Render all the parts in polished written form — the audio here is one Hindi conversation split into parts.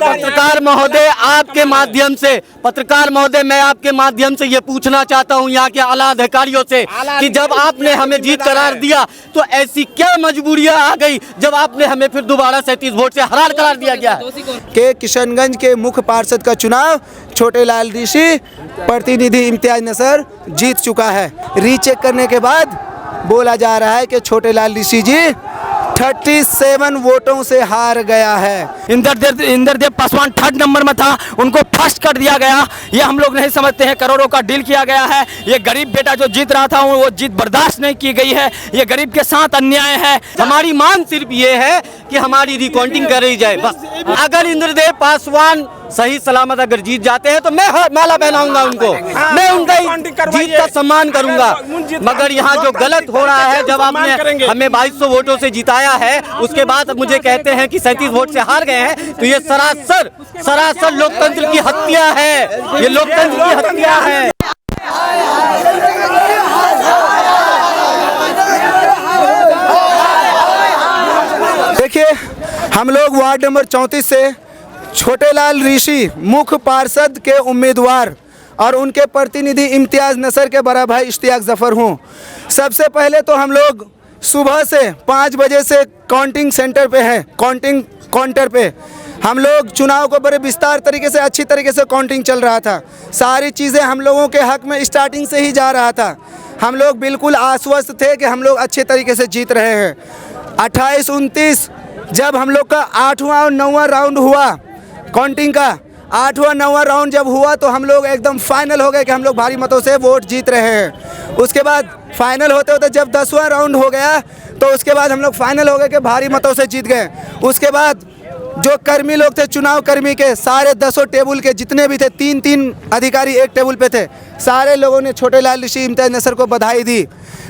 पत्रकार महोदय, आपके माध्यम से पत्रकार महोदय, मैं आपके माध्यम से ये पूछना चाहता हूँ यहाँ के आला अधिकारियों से कि जब आपने हमें जीत करार दिया तो ऐसी क्या मजबूरियाँ आ गई जब आपने हमें फिर दोबारा 37 वोट से हरार करार दिया गया के किशनगंज के मुख्य पार्षद का चुनाव छोटे लाल ऋषि प्रतिनिधि इम्तियाज नसर जीत चुका है। रीचेक करने के बाद बोला जा रहा है कि छोटे लाल ऋषि जी 37 वोटों से हार गया है। इंद्रदेव पासवान 3rd नंबर में था, उनको फर्स्ट कर दिया गया। ये हम लोग नहीं समझते हैं, करोड़ों का डील किया गया है। ये गरीब बेटा जो जीत रहा था वो जीत बर्दाश्त नहीं की गई है। ये गरीब के साथ अन्याय है। हमारी मांग सिर्फ ये है कि हमारी रिकाउंटिंग करी जाए बस। अगर इंद्रदेव पासवान सही सलामत अगर जीत जाते हैं तो मैं माला पहनाऊंगा उनको, मैं उनका जीत का सम्मान करूंगा। मगर यहाँ जो गलत हो रहा है, जब आपने हमें 2200 वोटों से जिताया है उसके बाद मुझे कहते हैं कि 37 वोट से हार गए हैं, तो ये सरासर लोकतंत्र की हत्या है। ये लोकतंत्र की हत्या है। देखिए, हम लोग वार्ड नंबर 34 से छोटे लाल ऋषि मुख्य पार्षद के उम्मीदवार और उनके प्रतिनिधि इम्तियाज नसर के बड़ा भाई इश्तियाक जफर हूँ। सबसे पहले तो हम लोग सुबह से 5 बजे से काउंटिंग सेंटर पे हैं, काउंटिंग काउंटर पे हम लोग चुनाव को बड़े विस्तार तरीके से अच्छी तरीके से काउंटिंग चल रहा था। सारी चीज़ें हम लोगों के हक में स्टार्टिंग से ही जा रहा था। हम लोग बिल्कुल आश्वस्त थे कि हम लोग अच्छे तरीके से जीत रहे हैं। 28-29 जब हम लोग का 8वां और 9वां राउंड हुआ काउंटिंग का, 8वां 9वां राउंड जब हुआ तो हम लोग एकदम फाइनल हो गए कि हम लोग भारी मतों से वोट जीत रहे हैं। उसके बाद फाइनल होते होते जब 10वां राउंड हो गया तो उसके बाद हम लोग फाइनल हो गए कि भारी मतों से जीत गए। उसके बाद जो कर्मी लोग थे, चुनाव कर्मी के सारे 10 टेबल के जितने भी थे, 3-3 अधिकारी एक टेबल पे थे, सारे लोगों ने छोटे लाल ऋषि इम्तियाज नसर को बधाई दी।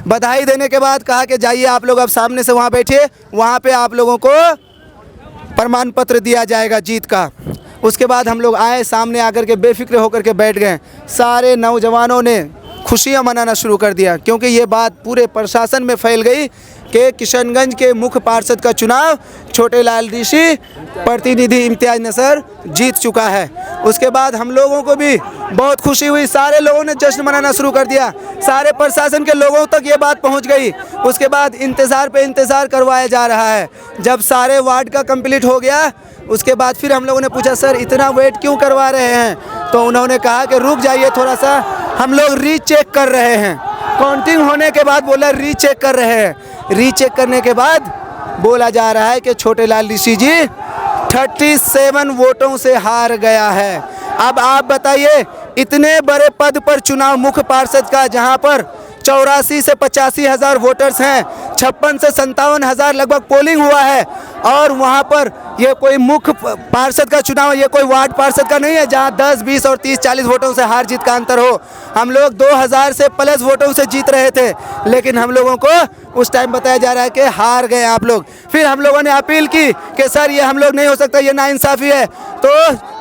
बधाई देने के बाद कहा कि जाइए आप लोग अब सामने से वहाँ बैठिए, वहाँ पे आप लोगों को प्रमाण पत्र दिया जाएगा जीत का। उसके बाद हम लोग आए, सामने आकर के बेफिक्र होकर के बैठ गए। सारे नौजवानों ने खुशियां मनाना शुरू कर दिया क्योंकि ये बात पूरे प्रशासन में फैल गई कि किशनगंज के मुख्य पार्षद का चुनाव छोटे लाल ऋषि प्रतिनिधि इम्तियाज नसर जीत चुका है। उसके बाद हम लोगों को भी बहुत खुशी हुई, सारे लोगों ने जश्न मनाना शुरू कर दिया, सारे प्रशासन के लोगों तक ये बात पहुंच गई। उसके बाद इंतज़ार पे इंतज़ार करवाया जा रहा है। जब सारे वार्ड का कंप्लीट हो गया उसके बाद फिर हम लोगों ने पूछा सर इतना वेट क्यों करवा रहे हैं, तो उन्होंने कहा कि रुक जाइए थोड़ा सा, हम लोग रीचेक कर रहे हैं। काउंटिंग होने के बाद बोला रीचेक कर रहे हैं। रीचेक करने के बाद बोला जा रहा है कि छोटे लाल ऋषि जी 37 वोटों से हार गया है। अब आप बताइए, इतने बड़े पद पर चुनाव मुख्य पार्षद का, जहां पर 84 से 85 हज़ार वोटर्स हैं, 56 से 57 हज़ार लगभग पोलिंग हुआ है, और वहां पर ये कोई मुख्य पार्षद का चुनाव, ये कोई वार्ड पार्षद का नहीं है जहां 10, 20 और 30, 40 वोटों से हार जीत का अंतर हो। हम लोग 2000 से प्लस वोटों से जीत रहे थे, लेकिन हम लोगों को उस टाइम बताया जा रहा है कि हार गए आप लोग। फिर हम लोगों ने अपील की कि सर ये हम लोग नहीं हो सकता, ये नाइंसाफ़ी है। तो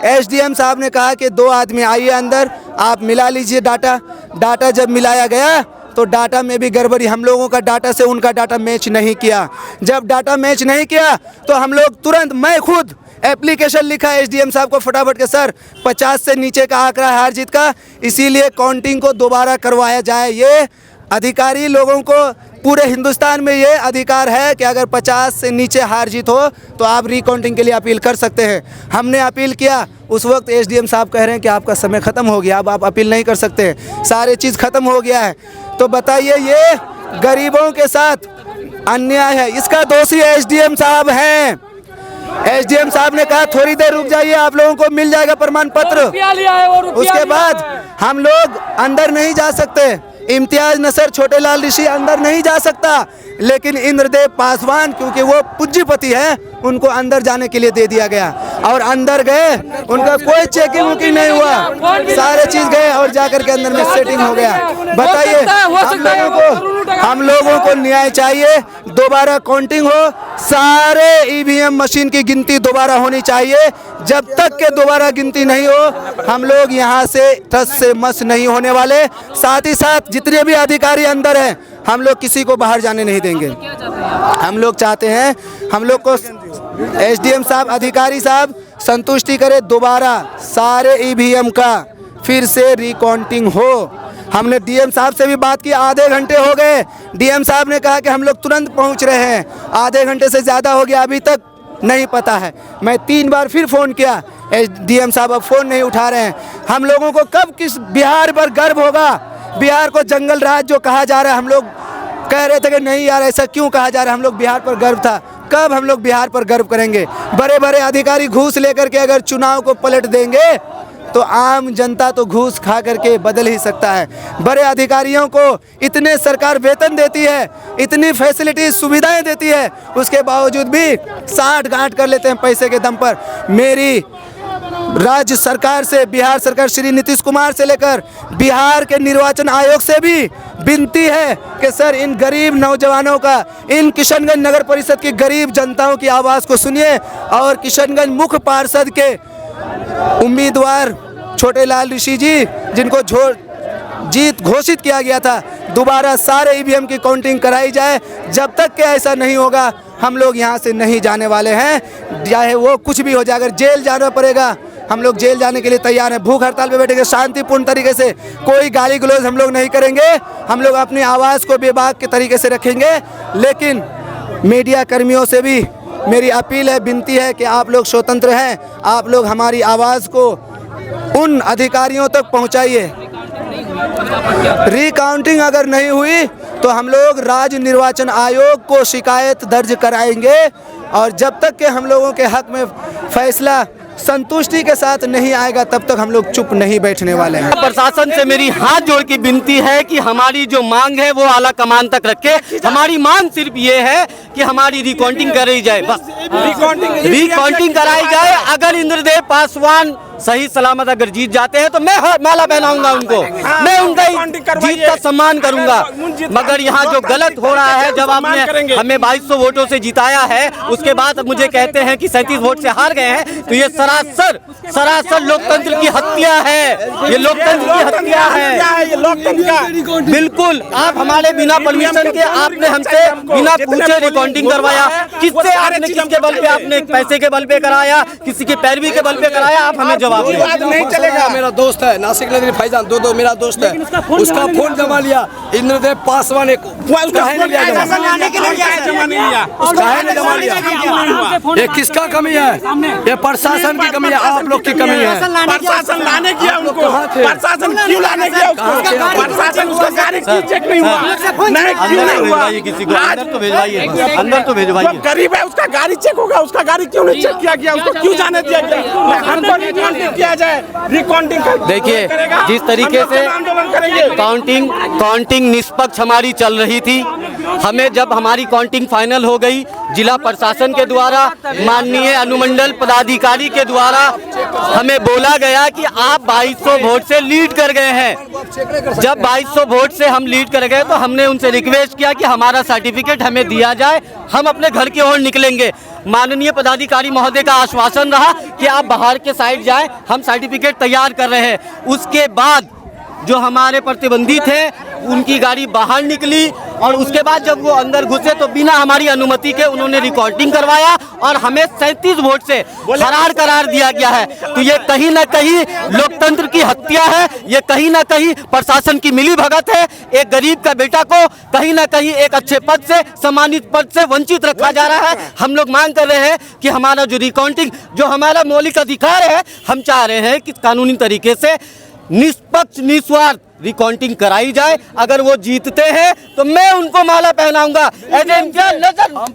SDM साहब ने कहा कि 2 आदमी आइए अंदर, आप मिला लीजिए डाटा। जब मिलाया गया तो डाटा में भी गड़बड़ी, हम लोगों का डाटा से उनका डाटा मैच नहीं किया। जब डाटा मैच नहीं किया तो हम लोग तुरंत, मैं खुद एप्लीकेशन लिखा SDM साहब को फटाफट के, सर 50 से नीचे का आंकड़ा है हार जीत का, इसीलिए काउंटिंग को दोबारा करवाया जाए। ये अधिकारी लोगों को पूरे हिंदुस्तान में ये अधिकार है कि अगर 50 से नीचे हार जीत हो तो आप रिकाउंटिंग के लिए अपील कर सकते हैं। हमने अपील किया, उस वक्त SDM साहब कह रहे हैं कि आपका समय ख़त्म हो गया, अब आप अपील नहीं कर सकते, सारे चीज़ ख़त्म हो गया है। तो बताइए, ये गरीबों के साथ अन्याय है, इसका दोषी SDM साहब हैं। SDM साहब ने कहा थोड़ी देर रुक जाइए, आप लोगों को मिल जाएगा प्रमाण पत्र। उसके बाद हम लोग अंदर नहीं जा सकते, इम्तियाज नसर छोटे लाल ऋषि अंदर नहीं जा सकता, लेकिन इंद्रदेव पासवान क्योंकि वो पूज्यपति है, उनको अंदर जाने के लिए दे दिया गया, और अंदर गए, उनका कोई चेकिंग वुकिंग नहीं हुआ, सारे चीज गए और जाकर के अंदर में सेटिंग हो गया। बताइए, हम लोगों को न्याय चाहिए, दोबारा काउंटिंग हो, सारे EVM मशीन की गिनती दोबारा होनी चाहिए। जब तक के दोबारा गिनती नहीं हो हम लोग यहाँ से टस से मस नहीं होने वाले। साथ ही साथ जितने भी अधिकारी अंदर हैं, हम लोग किसी को बाहर जाने नहीं देंगे। हम लोग चाहते हैं, हम लोग को SDM साहब, अधिकारी साहब संतुष्टि करे, दोबारा सारे ईवीएम का फिर से रिकाउंटिंग हो। हमने डीएम साहब से भी बात की, आधे घंटे हो गए। डीएम साहब ने कहा कि हम लोग तुरंत पहुंच रहे हैं। आधे घंटे से ज़्यादा हो गया, अभी तक नहीं पता है। मैं 3 बार फिर फ़ोन किया, डीएम साहब अब फ़ोन नहीं उठा रहे हैं। हम लोगों को कब किस बिहार पर गर्व होगा? बिहार को जंगल राज जो कहा जा रहा है, हम लोग कह रहे थे कि नहीं यार ऐसा क्यों कहा जा रहा है, हम लोग बिहार पर गर्व था। कब हम लोग बिहार पर गर्व करेंगे? बड़े बड़े अधिकारी घूस लेकर के अगर चुनाव को पलट देंगे तो आम जनता तो घूस खा करके बदल ही सकता है। बड़े अधिकारियों को इतने सरकार वेतन देती है, इतनी फैसिलिटीज सुविधाएं देती है, उसके बावजूद भी साठ गांठ कर लेते हैं पैसे के दम पर। मेरी राज्य सरकार से, बिहार सरकार श्री नीतीश कुमार से लेकर बिहार के निर्वाचन आयोग से भी विनती है कि सर इन गरीब नौजवानों का, इन किशनगंज नगर परिषद की गरीब जनताओं की आवाज़ को सुनिए और किशनगंज मुख्य पार्षद के उम्मीदवार छोटेलाल ऋषि जी, जिनको जीत घोषित किया गया था, दोबारा सारे ईवीएम की काउंटिंग कराई जाए। जब तक कि ऐसा नहीं होगा हम लोग यहाँ से नहीं जाने वाले हैं, चाहे वो कुछ भी हो जाए। अगर जेल जाना पड़ेगा हम लोग जेल जाने के लिए तैयार हैं। भूख हड़ताल पे बैठेंगे शांतिपूर्ण तरीके से, कोई गाली गलौज हम लोग नहीं करेंगे। हम लोग अपनी आवाज़ को बेबाक के तरीके से रखेंगे। लेकिन मीडिया कर्मियों से भी मेरी अपील है, विनती है कि आप लोग स्वतंत्र हैं, आप लोग हमारी आवाज़ को उन अधिकारियों तक पहुंचाइए। रिकाउंटिंग अगर नहीं हुई तो हम लोग राज्य निर्वाचन आयोग को शिकायत दर्ज कराएंगे और जब तक कि हम लोगों के हक में फैसला संतुष्टि के साथ नहीं आएगा तब तक हम लोग चुप नहीं बैठने वाले हैं। प्रशासन से मेरी हाथ जोड़ की विनती है कि हमारी जो मांग है वो आला कमान तक रखे। हमारी मांग सिर्फ ये है कि हमारी रिकाउंटिंग कराई जाए, बस रिकाउंटिंग कराई जाए। अगर इंद्रदेव पासवान सही सलामत अगर जीत जाते हैं तो मैं माला पहनाऊंगा उनको, मैं उनका जीत का सम्मान करूंगा। मगर यहाँ जो गलत हो रहा है, जब आपने हमें 2200 वोटों से जिताया है, उसके बाद मुझे कहते हैं कि 37 वोट से हार गए हैं, तो ये सरासर लोकतंत्र की हत्या है। ये लोकतंत्र की हत्या है। बिल्कुल, आप हमारे बिना परमिशन के आपने हमसे बिना पूछे रिकाउंटिंग करवाया। किससे आपने, किसके बल पे आपने, पैसे के बल पे कराया, किसी की पैरवी के बल पे कराया? आप हमें नहीं चलेगा। मेरा दोस्त है नासिक नदी फैजान, दो मेरा दोस्त है, उसका फोन जमा लिया इंद्रदेव पासवान, ये किसका कमी है? ये प्रशासन की कमी है, आप लोग की कमी है। प्रशासन लाने गया उनको, प्रशासन क्यों लाने गया उसको? प्रशासन उसका गाड़ी क्यों चेक नहीं हुआ? नहीं क्यों नहीं हुआ? किसी को अंदर तो भेजवाइए, अंदर तो भेजवाइए। गरीब है, उसका गाड़ी चेक होगा, उसका गाड़ी क्यों नहीं चेक किया गया? उसको क्यों जाने दिया गया? हमको रिकाउंटिंग किया जाए, रिकाउंटिंग देखिए जिस तरीके से आंदोलन करेंगे। काउंटिंग निष्पक्ष हमारी चल रही थी। हमें जब हमारी काउंटिंग फाइनल हो गई, जिला प्रशासन के द्वारा, माननीय अनुमंडल पदाधिकारी के द्वारा हमें बोला गया कि आप 2200 वोट से लीड कर गए हैं। जब 2200 वोट से हम लीड कर गए तो हमने उनसे रिक्वेस्ट किया कि हमारा सर्टिफिकेट हमें दिया जाए, हम अपने घर की ओर निकलेंगे। माननीय पदाधिकारी महोदय का आश्वासन रहा कि आप बाहर के साइड जाएं, हम सर्टिफिकेट तैयार कर रहे हैं। उसके बाद जो हमारे प्रतिबंधी थे उनकी गाड़ी बाहर निकली और उसके बाद जब वो अंदर घुसे तो बिना हमारी अनुमति के उन्होंने रिकॉर्डिंग करवाया और हमें 37 वोट से फरार करार दिया गया है। तो ये कहीं ना कहीं लोकतंत्र की हत्या है, ये कहीं ना कहीं प्रशासन की मिली भगत है। एक गरीब का बेटा को कहीं ना कहीं एक अच्छे पद से, सम्मानित पद से वंचित रखा जा रहा है। हम लोग मांग कर रहे हैं कि हमारा जो रिकाउंटिंग, जो हमारा मौलिक अधिकार है, हम चाह रहे हैं कि कानूनी तरीके से निष्पक्ष निस्वार्थ रिकाउंटिंग कराई जाए। अगर वो जीतते हैं तो मैं उनको माला पहनाऊंगा,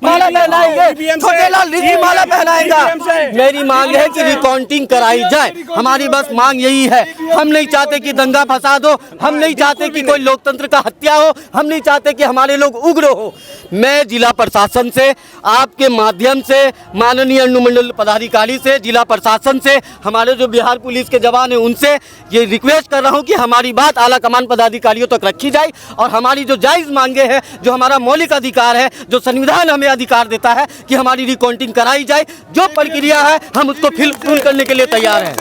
माला पहनाएंगे, छोटेलाल ऋषि माला पहनाएगा। मेरी मांग है कि रिकाउंटिंग कराई जाए, हमारी बस मांग यही है। हम नहीं चाहते कि दंगा फसाद हो, हम नहीं चाहते कि कोई लोकतंत्र का हत्या हो, हम नहीं चाहते कि हमारे लोग उग्र हो। मैं जिला प्रशासन से, आपके माध्यम से, माननीय अनुमंडल पदाधिकारी से, जिला प्रशासन से, हमारे जो बिहार पुलिस के जवान हैं उनसे ये रिक्वेस्ट कर रहा हूँ कि हमारी बात आला कमान पदाधिकारियों तक रखी जाए और हमारी जो जायज़ मांगे हैं, जो हमारा मौलिक अधिकार है, जो संविधान हमें अधिकार देता है कि हमारी रिकाउंटिंग कराई जाए, जो प्रक्रिया है हम उसको फुल करने के लिए तैयार हैं।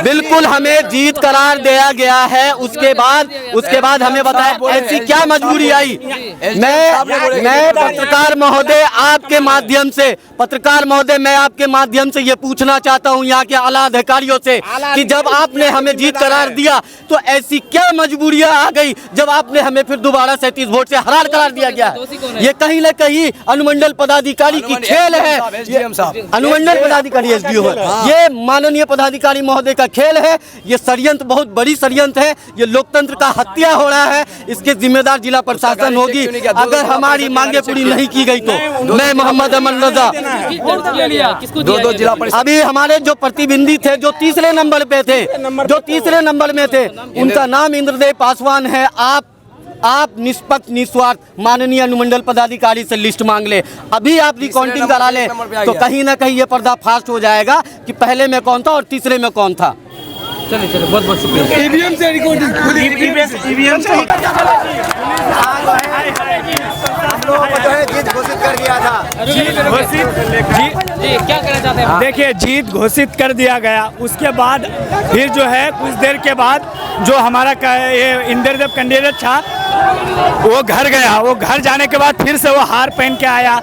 बिल्कुल हमें जीत करार दिया गया है। उसके बाद हमें बताया ऐसी क्या मजबूरी आई। मैं पत्रकार महोदय आपके माध्यम से मैं आपके माध्यम से ये पूछना चाहता हूँ यहाँ के आला अधिकारियों से कि जब आपने हमें जीत करार दिया तो ऐसी क्या मजबूरियां आ गई जब आपने हमें फिर दोबारा 37 वोट से हरार करार दिया गया। ये कहीं न कहीं अनुमंडल पदाधिकारी की खेल है, अनुमंडल पदाधिकारी एसडीओ है, ये माननीय पदाधिकारी महोदय का खेल है। ये षड्यंत्र बहुत बड़ी षड्यंत्र है, ये लोकतंत्र का हत्या हो रहा है। इसके जिम्मेदार जिला प्रशासन होगी। अगर हमारी मांगे पूरी नहीं की गई तो मैं मोहम्मद अमन रजा, अभी हमारे जो प्रतिनिधि थे जो तीसरे नंबर में थे उनका नाम इंद्रदेव पासवान है। आप निष्पक्ष निस्वार्थ माननीय अनुमंडल पदाधिकारी से लिस्ट मांग ले, अभी आप रिकाउंटिंग करा ले तो कहीं ना कहीं ये पर्दाफाश हो जाएगा कि पहले में कौन था और तीसरे में कौन था। चलिए बहुत बहुत शुक्रिया। ईवीएम से ईवीएम से हम लोगों को जो है जीत घोषित कर दिया था। जी क्या कहना चाहते हैं? देखिए, जीत घोषित कर दिया गया, उसके बाद फिर जो है कुछ देर के बाद जो हमारा ये इंद्रदेव कैंडिडेट था वो घर गया। वो घर जाने के बाद फिर से वो हार पहन के आया।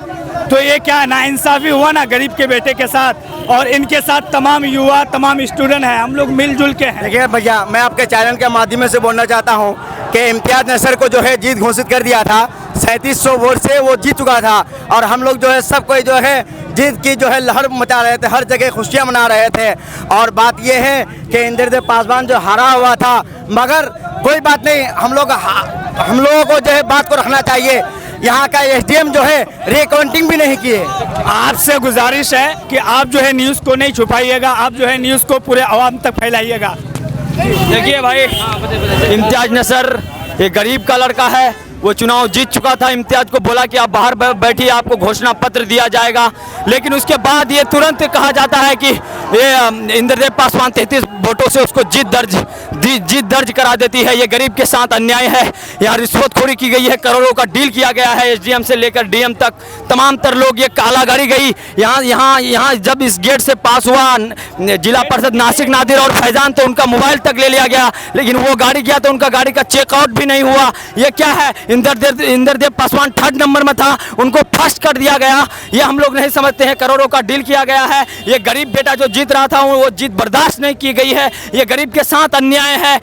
तो ये क्या नाइंसाफी हुआ ना गरीब के बेटे के साथ, और इनके साथ तमाम युवा तमाम स्टूडेंट हैं, हम लोग मिलजुल के हैं। देखिए भैया, मैं आपके चैनल के माध्यम से बोलना चाहता हूँ कि इम्तियाज नसर को जो है जीत घोषित कर दिया था। 3700 वोट से वो जीत चुका था और हम लोग जो है सब कोई जो है जीत की जो है लहर मचा रहे थे, हर जगह खुशियाँ मना रहे थे। और बात ये है कि इंद्रदेव पासवान जो हारा हुआ था, मगर कोई बात नहीं, हम लोगों को जो है बात को रखना चाहिए। यहाँ का एसडीएम जो है रिकाउंटिंग भी नहीं किए। आपसे गुजारिश है कि आप जो है न्यूज़ को नहीं छुपाइएगा, आप जो है न्यूज़ को पूरे आवाम तक फैलाइएगा। देखिए भाई, इम्तियाज नसर ये गरीब का लड़का है, वो चुनाव जीत चुका था। इम्तियाज को बोला कि आप बाहर बैठिए, आपको घोषणा पत्र दिया जाएगा, लेकिन उसके बाद ये तुरंत कहा जाता है कि ये इंद्रदेव पासवान 33 वोटों से उसको जीत दर्ज करा देती है। ये गरीब के साथ अन्याय है। यहाँ रिश्वतखोरी की गई है, करोड़ों का डील किया गया है, एसडीएम से लेकर डीएम तक तमाम तर लोग, ये कालागारी गई। यहाँ जब इस गेट से पास हुआ जिला परिषद नासिक नादिर और फैजान, तो उनका मोबाइल तक ले लिया गया, लेकिन वो गाड़ी गया तो उनका गाड़ी का चेकआउट भी नहीं हुआ। ये क्या है? इंद्रदेव पासवान 3rd नंबर में था, उनको फर्स्ट कर दिया गया। ये हम लोग नहीं समझते हैं, करोड़ों का डील किया गया है। ये गरीब बेटा जो जीत रहा था वो जीत बर्दाश्त नहीं की गई है। ये गरीब के साथ अन्याय है।